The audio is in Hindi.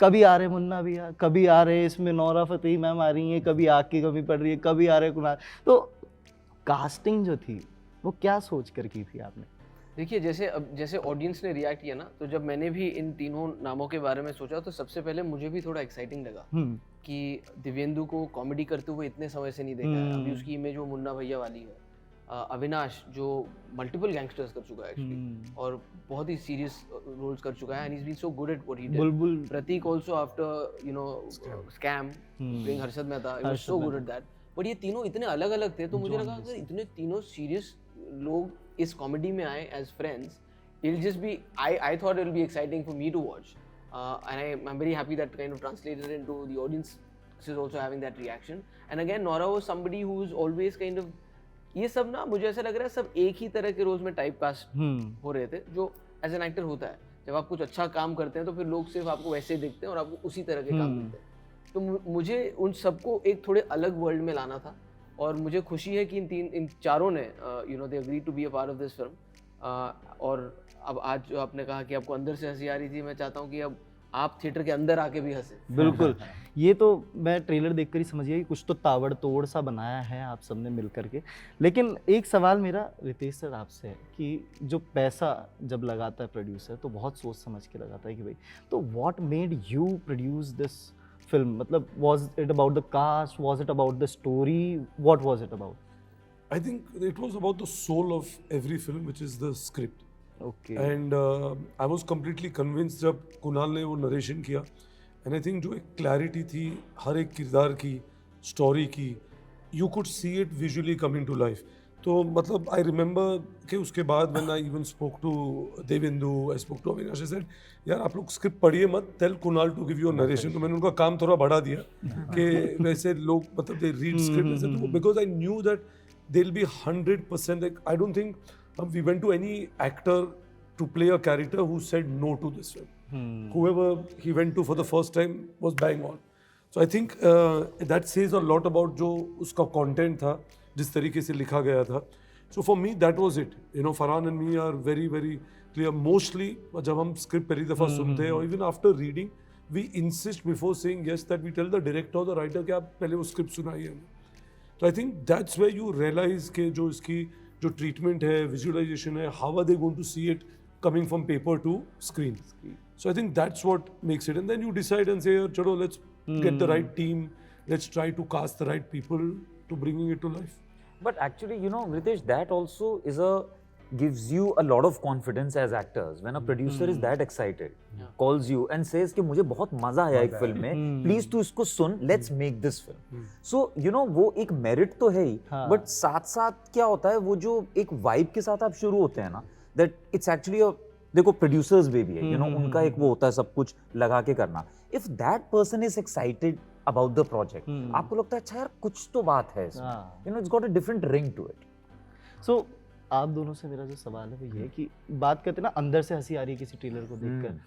कभी आ रहे मुन्ना भैया, कभी आ रहे इसमें नौरा फतेही मैम आ रही हैं, कभी आग की कमी पड़ रही है, कभी आ रहे कुणाल। तो कास्टिंग जो थी वो क्या सोच कर की थी आपने? देखिए जैसे ऑडियंस ने रिएक्ट किया ना, तो जब मैंने भी इन तीनों नामों के बारे में सोचा तो सबसे पहले मुझे भी थोड़ा एक्साइटिंग लगा कि दिव्येंदु को कॉमेडी करते हुए इतने समय से नहीं देखा है। अभी उसकी इमेज वो मुन्ना भैया वाली है। अविनाश जो मल्टीपल गैंगस्टर्स कर चुका है एक्चुअली, और बहुत ही सीरियस रोल्स कर चुका है, and he is been so good at what he did. बुलबुल Prateek also after scam playing Harshad Mehta, he was so good at that. But ये तीनों इतने अलग अलग थे, तो मुझे लगा अगर इतने तीनों सीरियस लोग इस कॉमेडी में आए as friends, it'll just be I thought it'll be exciting for me to watch, and I'm very happy that kind of translated into the audience is also having that reaction. And again, Nora was somebody who's always kind of, ये सब ना मुझे ऐसा लग रहा है सब एक ही तरह के रोल्स में टाइप कास्ट हो रहे थे, जो एज एन एक्टर होता है। जब आप कुछ अच्छा काम करते हैं तो फिर लोग सिर्फ आपको वैसे ही देखते हैं और आपको उसी तरह के काम मिलते हैं। तो मुझे उन सबको एक थोड़े अलग वर्ल्ड में लाना था, और मुझे खुशी है कि इन चारों ने they agree to be a part of this film. और अब आज जो आपने कहा कि आपको अंदर से हंसी आ रही थी, मैं चाहता हूँ कि अब आप थिएटर के अंदर आके भी हंसे। बिल्कुल। ये तो मैं ट्रेलर देखकर ही समझ गया कि कुछ तो ताबड़तोड़ सा बनाया है आप सबने मिल करके। लेकिन एक सवाल मेरा रितेश सर आपसे है कि जो पैसा जब लगाता है प्रोड्यूसर तो बहुत सोच समझ के लगाता है कि भाई, तो what made you produce this film? मतलब was it about the cast, was it about the story, what was it about? I think it was about the soul of every film, which is the script. Okay. And I was completely convinced जब कुणाल ने वो नरेशन किया, and I think जो एक क्लैरिटी थी हर एक किरदार की, स्टोरी की, you could see it visually coming to life. तो मतलब I remember कि उसके बाद when I even spoke to Devendu, I spoke to Avinash, I said यार आप लोग स्क्रिप्ट पढ़िए मत, tell Kunal to give you a narration। तो मैंने उनका काम थोड़ा बढ़ा दिया कि वैसे लोग मतलब they read script ऐसे, तो because I knew that they'll be 100% like, I don't think we went to any actor to play a character who said no to this film. Whoever he went to for the first time was bang on. So I think that says a lot about जो उसका content था, जिस तरीके से लिखा गया था. So for me that was it. You know, Farhan and me are very very clear. Mostly जब हम script पहली दफा सुनते हैं, or even after reading, we insist before saying yes that we tell the director or the writer कि आप पहले वो script सुनाइए हमें. So I think that's where you realize कि जो इसकी जो ट्रीटमेंट है, विजुअलाइजेशन है, how are they going to see it coming from paper to screen. So I think that's what makes it, and then you decide and say, chalo, let's get the right team, let's try to cast the right people to bringing it to life. But actually, you know, Ritesh, that also gives you a lot of confidence as actors when a producer is that excited, calls you and says कि मुझे बहुत मजा आया एक फिल्म में, प्लीज तू इसको सुन, let's make this film. So you know, वो एक मेरिट तो है ही, बट साथ साथ क्या होता है, वो जो एक वाइब के साथ आप शुरू होते हैं ना, that it's actually a, देखो प्रोड्यूसर्स भी है, यू नो, उनका एक वो होता है सब कुछ लगा के करना. If that person is excited about the project, आपको लगता है अच्छा यार कुछ तो बात है इसमें, you know, it's got a different ring to it. So आप दोनों से मेरा जो सवाल है वो ये है कि बात करते हैं ना अंदर से हंसी आ रही है किसी ट्रेलर को देखकर,